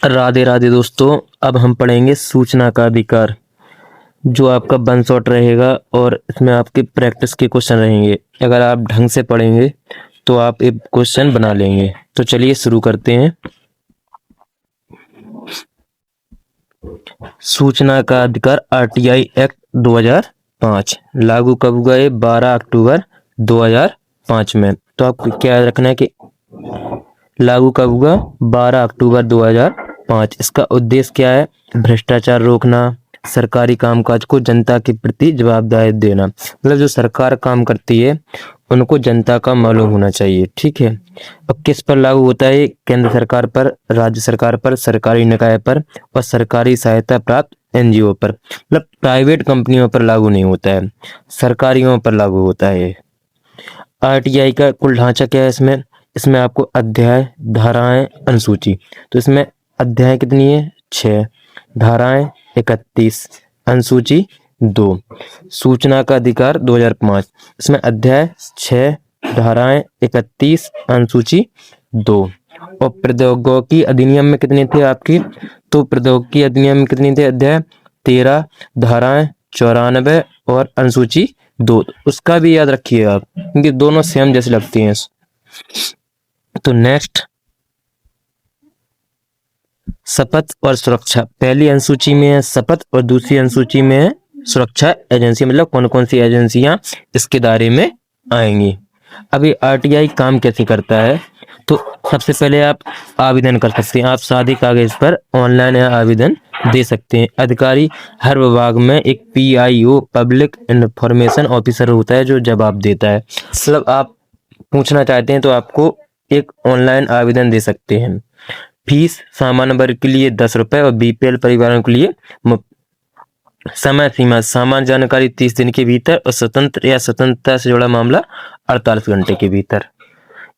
राधे राधे दोस्तों। अब हम पढ़ेंगे सूचना का अधिकार, जो आपका वन शॉट रहेगा और इसमें आपके प्रैक्टिस के क्वेश्चन रहेंगे। अगर आप ढंग से पढ़ेंगे तो आप एक क्वेश्चन बना लेंगे। तो चलिए शुरू करते हैं। सूचना का अधिकार आरटीआई एक्ट 2005 लागू कब हुआ है? 12 अक्टूबर 2005 में। तो आपको क्या याद रखना है कि लागू कब हुआ? 12 अक्टूबर 2005। इसका उद्देश्य क्या है? भ्रष्टाचार रोकना, सरकारी कामकाज को जनता के प्रति जवाबदेही देना। मतलब जो सरकार काम करती है उनको जनता का मालूम होना चाहिए। ठीक है। अब किस पर लागू होता है? केंद्र सरकार पर, राज्य सरकार पर, सरकारी निकाय पर और सरकारी सहायता प्राप्त एनजीओ पर। मतलब प्राइवेट कंपनियों पर लागू नहीं होता है, सरकारियों पर लागू होता है। आरटीआई का कुल ढांचा क्या है? इसमें इसमें आपको अध्याय, धाराएं, अनुसूची। तो इसमें अध्याय कितनी है? 6, धाराएं 31, अनुसूची 2। सूचना का अधिकार 2005, इसमें अध्याय 6, धाराएं 31, अनुसूची 2। और प्रौद्योगिकी अधिनियम में कितने थे आपकी? तो प्रौद्योगिकी अधिनियम में कितनी थे? अध्याय 13, धाराएं 94 और अनुसूची 2। उसका भी याद रखिए आप, क्योंकि दोनों सेम जैसे लगती हैं। तो नेक्स्ट, शपथ और सुरक्षा। पहली अनुसूची में है शपथ और दूसरी अनुसूची में है सुरक्षा एजेंसी। मतलब कौन कौन सी एजेंसियां इसके दायरे में आएंगी। अभी आरटीआई काम कैसे करता है? तो सबसे पहले आप आवेदन कर सकते हैं। आप सादे कागज पर ऑनलाइन आवेदन दे सकते हैं। अधिकारी हर विभाग में एक पीआईओ, पब्लिक इंफॉर्मेशन ऑफिसर होता है, जो जवाब देता है। मतलब आप पूछना चाहते हैं तो आपको एक ऑनलाइन आवेदन दे सकते हैं। फीस सामान्य वर्ग के लिए 10 रुपए और बीपीएल परिवारों के लिए समय सीमा, सामान्य जानकारी 30 दिन के भीतर और स्वतंत्र या स्वतंत्रता से जुड़ा मामला 48 घंटे के भीतर।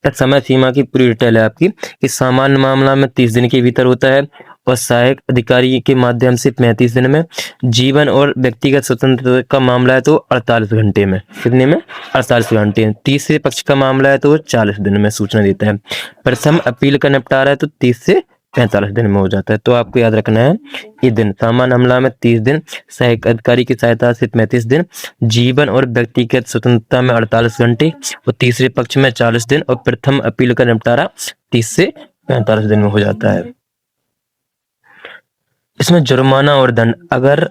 समय सीमा की पूरी डिटेल है आपकी कि सामान्य मामला में 30 दिन के भीतर होता है और सहायक अधिकारी के माध्यम से 35 दिन में। जीवन और व्यक्तिगत स्वतंत्रता का मामला है तो 48 घंटे में। कितने में? 48 घंटे। तीसरे पक्ष का मामला है तो 40 दिन में सूचना देता है। प्रथम अपील का निपटारा है तो 30 से 45 दिन में हो जाता है। तो आपको याद रखना है ये दिन। सामान्य मामला में 30 दिन, सहायक अधिकारी की सहायता से 35 दिन, जीवन और व्यक्तिगत स्वतंत्रता में 48 घंटे और तीसरे पक्ष में 40 दिन और प्रथम अपील का निपटारा 30 से 45 दिन में हो जाता है। इसमें जुर्माना और दंड। अगर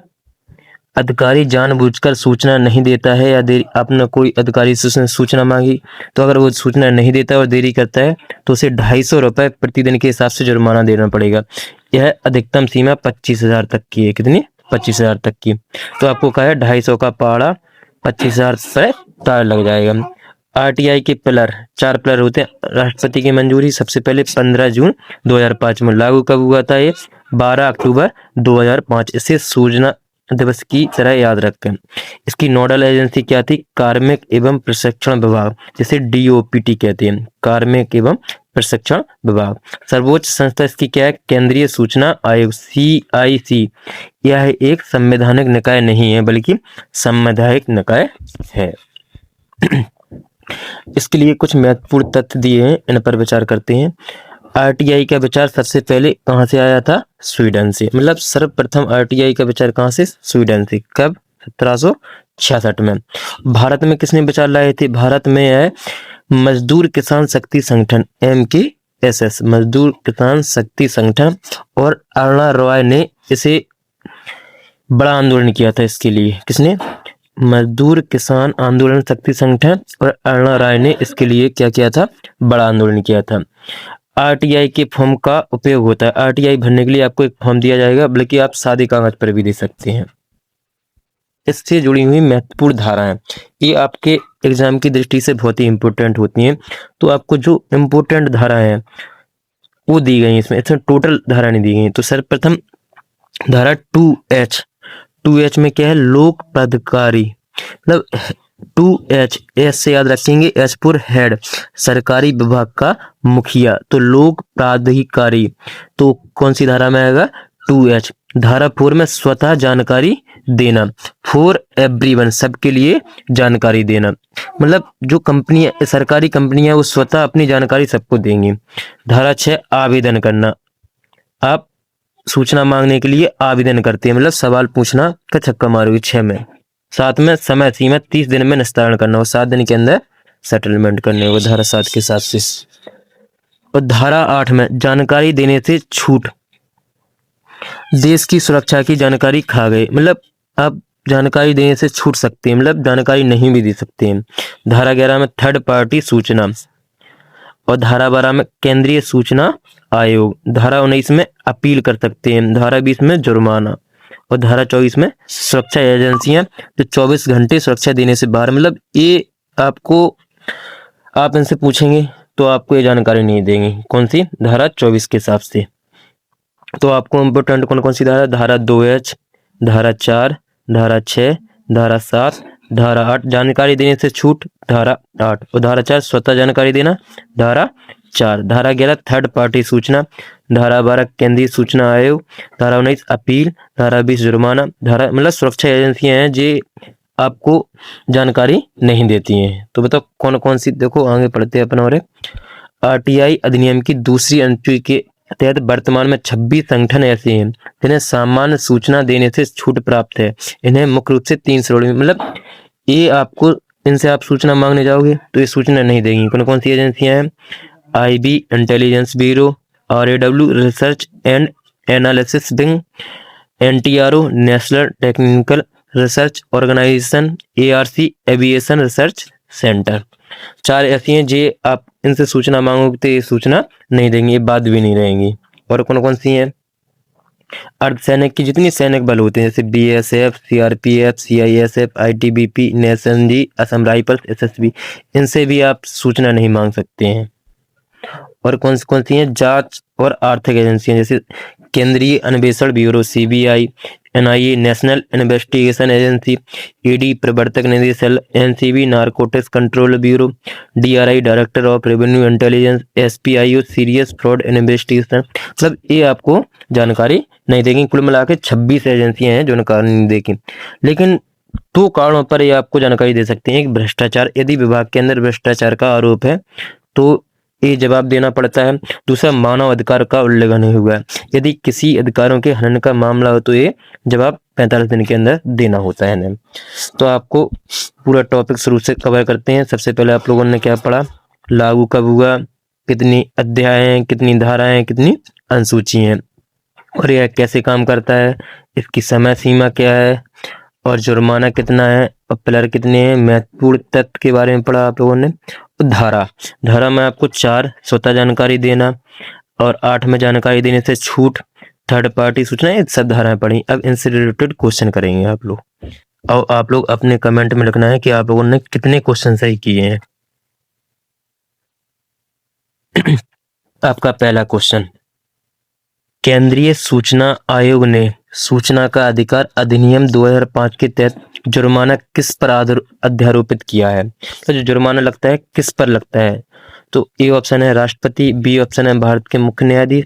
अधिकारी जानबूझकर सूचना नहीं देता है या देरी, आपने कोई अधिकारी से सूचना मांगी तो अगर वो सूचना नहीं देता और देरी करता है तो उसे 250 रुपये प्रतिदिन के हिसाब से जुर्माना देना पड़ेगा। यह अधिकतम सीमा 25,000 तक की है। कितनी? 25,000 तक की। तो आपको कहा है 250 का पहाड़ा 25,000 से तार लग जाएगा। आरटीआई के पिलर, 4 पिलर होते हैं। राष्ट्रपति की मंजूरी सबसे पहले 15 जून 2005 में। लागू कब हुआ था ये? 12 अक्टूबर 2005। इसे सूचना दिवस की तरह याद रखें। इसकी नोडल एजेंसी क्या थी? कार्मिक एवं प्रशिक्षण विभाग, जिसे डीओपीटी कहते हैं, कार्मिक एवं प्रशिक्षण विभाग। सर्वोच्च संस्था इसकी क्या है? केंद्रीय सूचना आयोग, सीआईसी। यह एक संवैधानिक निकाय नहीं है बल्कि संवैधानिक निकाय है। इसके लिए कुछ महत्वपूर्ण तथ्य दिए हैं, इन पर विचार करते हैं। आरटीआई का विचार सबसे पहले कहाँ से आया था? स्वीडन से। मतलब सर्वप्रथम आरटीआई का विचार कहाँ से? स्वीडन से। कब? 1766 में। भारत में किसने विचार लाए थे? भारत में है मजदूर किसान शक्ति संगठन, MKSS, मजदूर किसान शक्ति संगठन। और अरुणा रॉय ने इसे बड़ा आंदोलन किया था। इसके लिए किसने? मजदूर किसान आंदोलन शक्ति संगठन और अरुणा राय ने इसके लिए क्या किया था? बड़ा आंदोलन किया था। आरटीआई के फॉर्म का उपयोग होता है। आरटीआई भरने के लिए आपको एक फॉर्म दिया जाएगा, बल्कि आप सादे कागज पर भी दे सकते हैं। इससे जुड़ी हुई महत्वपूर्ण धाराएं, ये आपके एग्जाम की दृष्टि से बहुत ही इंपॉर्टेंट होती हैं। तो आपको जो इम्पोर्टेंट धाराएं हैं वो दी गई हैं इसमें टोटल धारा नहीं दी गई। तो सर्वप्रथम धारा 2H में क्या है? लोक प्राधिकारी। मतलब 2H, एस से याद रखेंगे, H फॉर हेड, सरकारी विभाग का मुखिया। तो लोक प्राधिकारी तो कौन सी धारा में आएगा? 2H। धारा 4 में स्वतः जानकारी देना, फॉर एवरीवन, सबके लिए जानकारी देना। मतलब जो कंपनियां, सरकारी कंपनियां, वो स्वतः अपनी जानकारी सबको देंगी। धारा 6 आवेदन करना। आप सूचना मांगने के लिए आवेदन करते हैं, मतलब सवाल पूछना का छक्का मारोगे 6 में। 7 में समय सीमा 30 दिन में निस्तारण करना हो, 7 दिन के अंदर सेटलमेंट करने होगा धारा 7 के हिसाब से। और धारा 8 में जानकारी देने से छूट, देश की सुरक्षा की जानकारी खा गए, मतलब आप जानकारी देने से छूट सकते हैं, मतलब जानकारी नहीं भी दे सकते हैं। धारा 11 में थर्ड पार्टी सूचना, और धारा 12 में केंद्रीय सूचना आयोग, धारा 19 में अपील कर सकते हैं, धारा 20 में जुर्माना, और धारा 24 में सुरक्षा एजेंसियां जो 24 घंटे सुरक्षा देने से बाहर, मतलब ये आपको, आप इनसे पूछेंगे तो आपको ये जानकारी नहीं देंगे। कौन सी? धारा 24 के हिसाब से। तो आपको इम्पोर्टेंट कौन कौन सी धारा? धारा 2H, धारा 4, धारा 6, धारा 7, धारा 8 जानकारी देने से छूट, धारा 8, और धारा 4 स्वतः जानकारी देना, धारा 4, धारा 11 थर्ड पार्टी सूचना, धारा 12 केंद्रीय सूचना आयोग, धारा 19 अपील, धारा 20 जुर्माना, धारा, मतलब सुरक्षा एजेंसियां हैं जो आपको जानकारी नहीं देती हैं। तो बताओ कौन कौन सी? देखो आगे पढ़ते हैं अपन। और RTI अधिनियम की दूसरी अनुसूची के तहत वर्तमान में 26 संगठन ऐसे हैं जिन्हें सामान्य सूचना देने से छूट प्राप्त है। इन्हें मुख्य रूप से 3 श्रेणी, मतलब ये आपको, इनसे आप सूचना मांगने जाओगे तो ये सूचना नहीं देंगी। कौन कौन सी एजेंसियां हैं? IB intelligence bureau, RAW research and analysis wing, NTRO national technical research organisation, ARC aviation research centre. 4 ऐसी हैं जो आप इनसे सूचना मांगोगे तो ये सूचना नहीं देंगे, ये बात भी नहीं रहेंगी। और कौन कौन सी हैं? अर्धसैनिक की जितनी सैनिक बल होते हैं, जैसे BSF, CRPF, CISF, ITBP, NSNG, Assam rifles, SSB, इनसे भी आप सूचना नहीं मांग सकते हैं। और कौन सी हैं? जांच और आर्थिक एजेंसियां, जैसे केंद्रीय अन्वेषण bureau CBI, NIA national investigation agency, ED प्रवर्तक निदेशालय, NCB narcotics control bureau, DRI director of revenue intelligence, SPIO serious fraud investigation, मतलब ये आपको जानकारी नहीं देंगी। कुल मिला के 26 एजेंसियां हैं जो जानकारी नहीं देगी। लेकिन 2 कारणों पर ये आपको जानकारी दे सकते हैं। एक, भ्रष्टाचार, यदि विभाग के अंदर भ्रष्टाचार का आरोप है तो ये जवाब देना पड़ता है। दूसरा, मानव अधिकार का उल्लंघन हुआ है, यदि किसी अधिकारों के हनन का मामला हो तो ये जवाब 45 दिन के अंदर देना होता है ना। तो आपको पूरा टॉपिक शुरू से कवर करते हैं। सबसे पहले आप लोगों ने क्या पढ़ा? लागू कब हुआ, कितनी अध्याय हैं, कितनी धाराएं, कितनी अनुसूची हैं, और यह कैसे काम करता है, इसकी समय सीमा क्या है, और जुर्माना कितना है, और पिलर कितने हैं, महत्वपूर्ण तथ्य के बारे में पढ़ा आप लोगों ने। धारा में आपको 4 स्वतः जानकारी देना, और 8 में जानकारी देने से छूट, थर्ड पार्टी सूचना, ये सब धाराएं पढ़ी। अब इनसे रिलेटेड क्वेश्चन करेंगे आप लोग, और आप लोग अपने कमेंट में लिखना है कि आप लोगों ने कितने क्वेश्चन सही किए हैं। आपका पहला क्वेश्चन, केंद्रीय सूचना आयोग ने सूचना का अधिकार अधिनियम 2005 के तहत जुर्माना किस पर अध्यारोपित किया है? तो जो जुर्माना लगता है किस पर लगता है? तो ए ऑप्शन है राष्ट्रपति, बी ऑप्शन है भारत के मुख्य न्यायाधीश,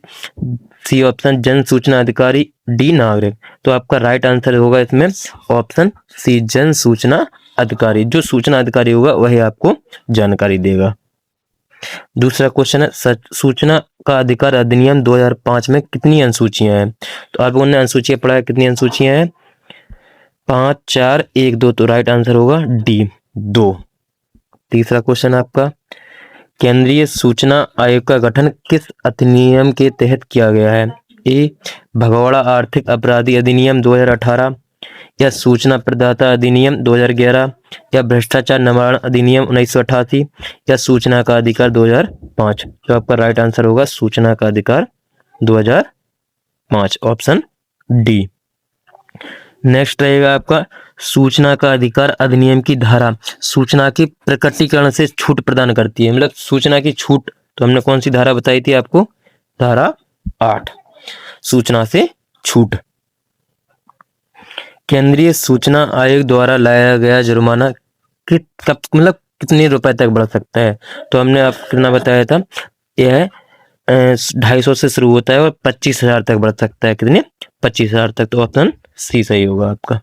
सी ऑप्शन जन सूचना अधिकारी, डी नागरिक। तो आपका राइट आंसर होगा इसमें ऑप्शन सी, जन सूचना अधिकारी। जो सूचना अधिकारी होगा वही आपको जानकारी देगा। दूसरा क्वेश्चन है, सूचना का अधिकार अधिनियम 2005 में कितनी अनुसूचियां हैं? तो आप लोगों ने अनुसूचियां पढ़ा है, कितनी अनुसूचियां हैं? 5, 4, 1, 2। तो राइट आंसर होगा डी, 2। तीसरा क्वेश्चन आपका, केंद्रीय सूचना आयोग का गठन किस अधिनियम के तहत किया गया है? ए, भगोड़ा आर्थिक अपराधी अधिनियम 2018, या सूचना प्रदाता अधिनियम 2011, या भ्रष्टाचार निवारण अधिनियम 1988, या सूचना का अधिकार 2005। तो आपका राइट आंसर होगा सूचना का अधिकार 2005, ऑप्शन डी। नेक्स्ट रहेगा आपका, सूचना का अधिकार अधिनियम की धारा सूचना के प्रकटीकरण से छूट प्रदान करती है, मतलब सूचना की छूट। तो हमने कौन सी धारा बताई थी आपको? धारा 8, सूचना से छूट। केंद्रीय सूचना आयोग द्वारा लाया गया जुर्माना मतलब कितने रुपए तक बढ़ सकता है? तो हमने आप कितना बताया था, यह 250 से शुरू होता है और 25,000 तक बढ़ सकता है। कितने? 25,000 तक। तो ऑप्शन सी सही होगा आपका।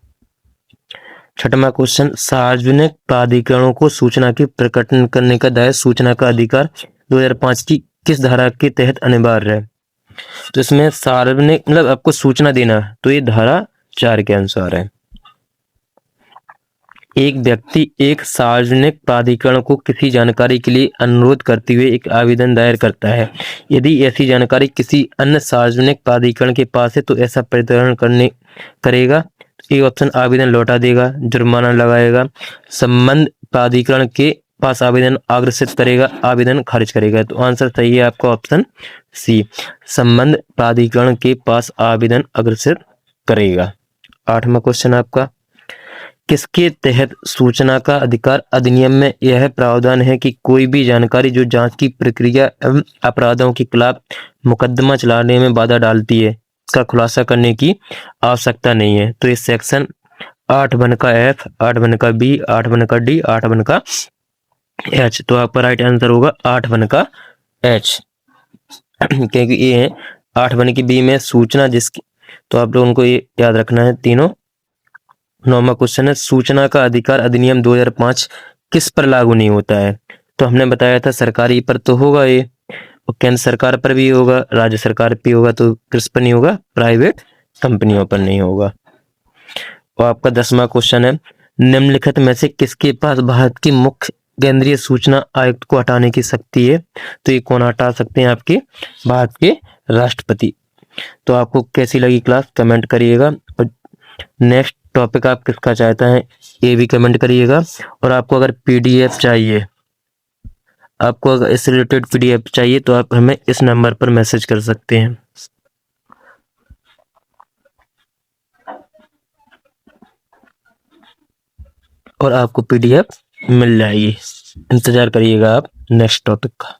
छठवां क्वेश्चन, सार्वजनिक प्राधिकरणों को सूचना की प्रकटन करने का दायित्व सूचना का अधिकार 2005 की किस धारा के तहत अनिवार्य है? तो इसमें सार्वजनिक मतलब आपको सूचना देना, तो ये धारा 4 के अनुसार है। एक व्यक्ति एक सार्वजनिक प्राधिकरण को किसी जानकारी के लिए अनुरोध करते हुए एक आवेदन दायर करता है। यदि ऐसी जानकारी किसी अन्य सार्वजनिक प्राधिकरण के पास है तो ऐसा प्राधिकरण करेगा। ए ऑप्शन आवेदन लौटा देगा, जुर्माना लगाएगा, संबंध प्राधिकरण के पास आवेदन अग्रेसित करेगा, आवेदन खारिज करेगा। तो आंसर सही है आपका ऑप्शन सी, संबंध प्राधिकरण के पास आवेदन अग्रेसित करेगा। 8वां क्वेश्चन आपका, किसके तहत सूचना का अधिकार अधिनियम में यह प्रावधान है कि कोई भी जानकारी जो जांच की प्रक्रिया एवं अपराधों के खिलाफ मुकदमा चलाने में बाधा डालती है, इसका खुलासा करने की आवश्यकता नहीं है। तो इस सेक्शन 8(1) का F, 8(1) का B, 8(1) का D, 8(1) का H। तो आपका राइट आंसर होगा 8(1) का H, क्योंकि ये है 8(1) की B में सूचना जिसकी, तो आप लोगों को ये याद रखना है तीनों। 9वां क्वेश्चन है, सूचना का अधिकार अधिनियम 2005 किस पर लागू नहीं होता है? तो हमने बताया था सरकारी पर तो होगा ये, और केंद्र सरकार पर भी होगा, राज्य सरकार पर होगा, तो किस पर नहीं होगा? प्राइवेट कंपनियों पर नहीं होगा। और आपका 10वां क्वेश्चन है, निम्नलिखित में से किसके पास भारत की मुख्य केंद्रीय सूचना आयुक्त को हटाने की शक्ति है? तो ये कौन हटा सकते हैं? आपके भारत के राष्ट्रपति। तो आपको कैसी लगी क्लास कमेंट करिएगा, और नेक्स्ट टॉपिक आप किसका चाहते हैं ये भी कमेंट करिएगा। और आपको अगर पीडीएफ चाहिए, आपको अगर इस रिलेटेड पीडीएफ चाहिए तो आप हमें इस नंबर पर मैसेज कर सकते हैं और आपको पीडीएफ मिल जाएगी। इंतजार करिएगा आप नेक्स्ट टॉपिक का।